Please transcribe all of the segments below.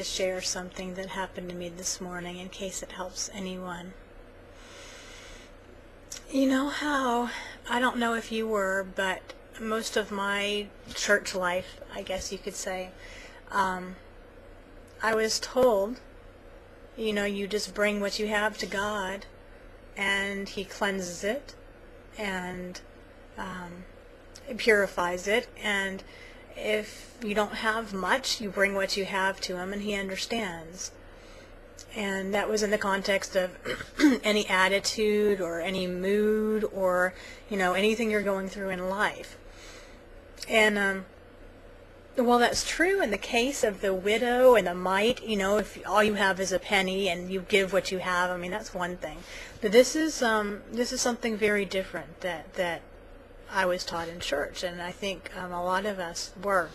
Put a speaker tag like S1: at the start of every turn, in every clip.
S1: to share something that happened to me this morning in case it helps anyone. You know how, I don't know if you were, but most of my church life, I guess you could say, I was told, you just bring what you have to God and He cleanses it and purifies it, and if you don't have much, you bring what you have to Him and He understands. And that was in the context of any attitude or any mood or, anything you're going through in life. And while that's true in the case of the widow and the mite, if all you have is a penny and you give what you have, that's one thing. But this is something very different that I was taught in church, and I think a lot of us were.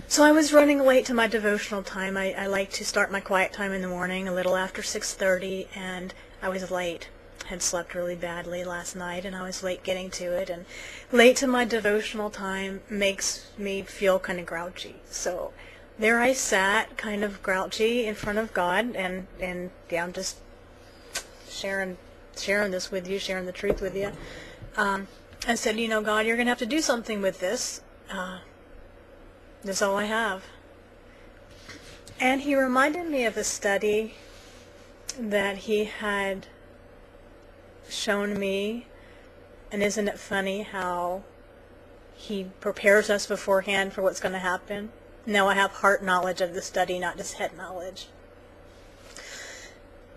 S1: So I was running late to my devotional time. I like to start my quiet time in the morning a little after 6:30, and I was late. Had slept really badly last night, and I was late getting to it, and late to my devotional time makes me feel kind of grouchy. So there I sat, kind of grouchy in front of God, and yeah, I'm just sharing this with you, sharing the truth with you. I said, God, you're going to have to do something with this. That's all I have. And He reminded me of a study that He had shown me. And isn't it funny how He prepares us beforehand for what's going to happen? Now I have heart knowledge of the study, not just head knowledge.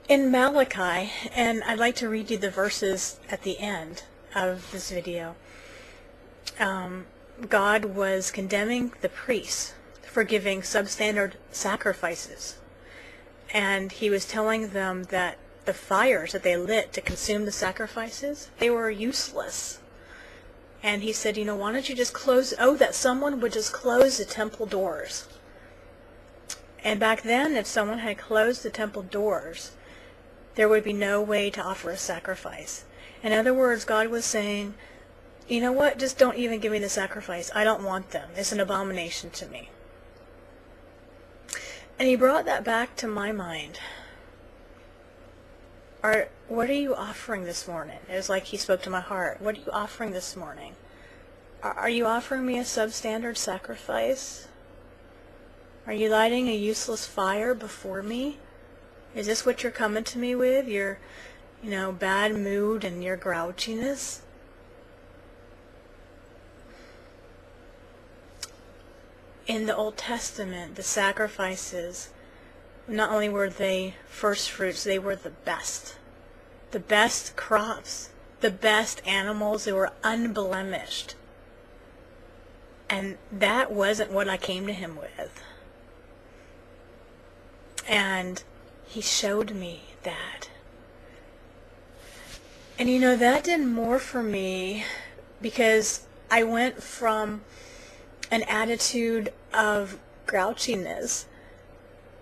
S1: In Malachi, and I'd like to read you the verses at the end of this video, God was condemning the priests for giving substandard sacrifices. And He was telling them that the fires that they lit to consume the sacrifices, they were useless. And He said, why don't you just that someone would just close the temple doors. And back then, if someone had closed the temple doors, there would be no way to offer a sacrifice. In other words, God was saying, you know what, just don't even give me the sacrifice. I don't want them. It's an abomination to me. And He brought that back to my mind. What are you offering this morning? It was like He spoke to my heart. What are you offering this morning? Are you offering me a substandard sacrifice? Are you lighting a useless fire before me? Is this what you're coming to me with? Your, bad mood and your grouchiness? In the Old Testament, the sacrifices, not only were they first fruits, they were the best. The best crops, the best animals, they were unblemished. And that wasn't what I came to Him with. And He showed me that. And that did more for me because I went from an attitude of grouchiness,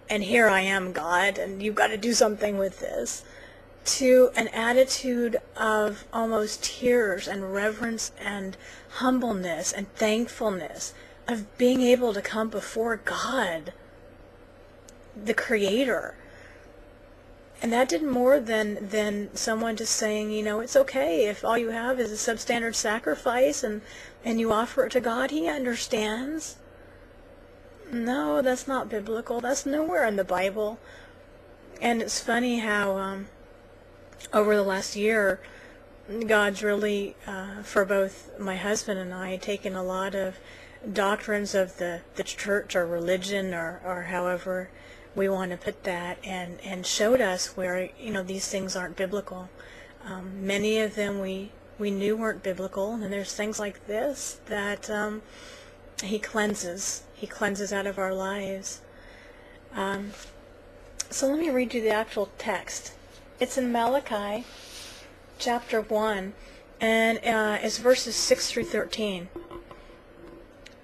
S1: and here I am, God, and you've got to do something with this, to an attitude of almost tears and reverence and humbleness and thankfulness of being able to come before God, the Creator. And that did more than someone just saying, it's okay if all you have is a substandard sacrifice and you offer it to God. He understands. No, that's not biblical. That's nowhere in the Bible. And it's funny how over the last year, God's really, for both my husband and I, taken a lot of doctrines of the church or religion or however we want to put that, and showed us where these things aren't biblical. Many of them we knew weren't biblical, and there's things like this that He cleanses out of our lives. So let me read you the actual text. It's in Malachi chapter 1, and it's verses 6 through 13.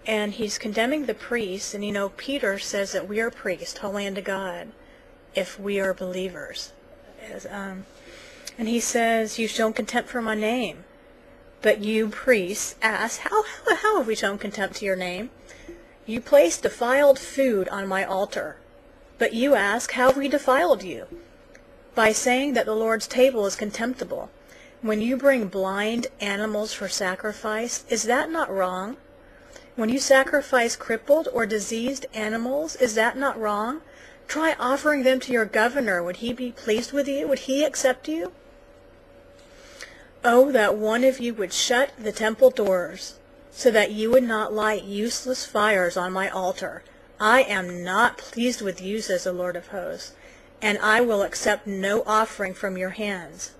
S1: And He's condemning the priests, and Peter says that we are priests, holy unto God, if we are believers. And he says, you've shown contempt for my name, but you priests ask, how have we shown contempt to your name? You place defiled food on my altar. But you ask, how have we defiled you? By saying that the Lord's table is contemptible. When you bring blind animals for sacrifice, is that not wrong? When you sacrifice crippled or diseased animals, is that not wrong? Try offering them to your governor. Would he be pleased with you? Would he accept you? Oh, that one of you would shut the temple doors, so that you would not light useless fires on my altar. I am not pleased with you, says the Lord of hosts, and I will accept no offering from your hands.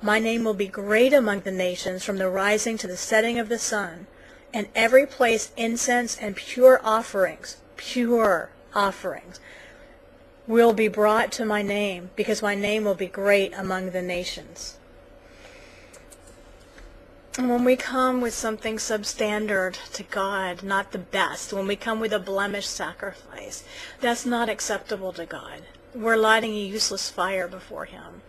S1: My name will be great among the nations, from the rising to the setting of the sun, and every place incense and pure offerings will be brought to my name, because my name will be great among the nations. And when we come with something substandard to God, not the best, when we come with a blemished sacrifice, that's not acceptable to God. We're lighting a useless fire before him.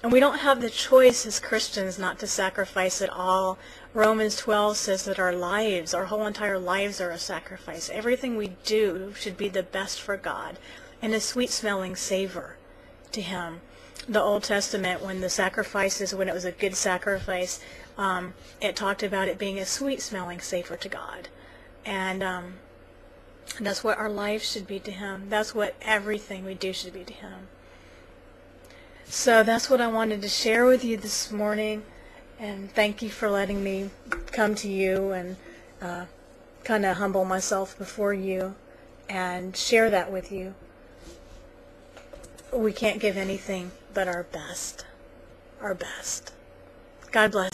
S1: And we don't have the choice as Christians not to sacrifice at all. Romans 12 says that our lives, our whole entire lives are a sacrifice. Everything we do should be the best for God and a sweet-smelling savor to him. The Old Testament, when the sacrifices, when it was a good sacrifice, it talked about it being a sweet-smelling savor to God. And that's what our lives should be to him. That's what everything we do should be to him. So that's what I wanted to share with you this morning. And thank you for letting me come to you and kind of humble myself before you and share that with you. We can't give anything but our best. Our best. God bless.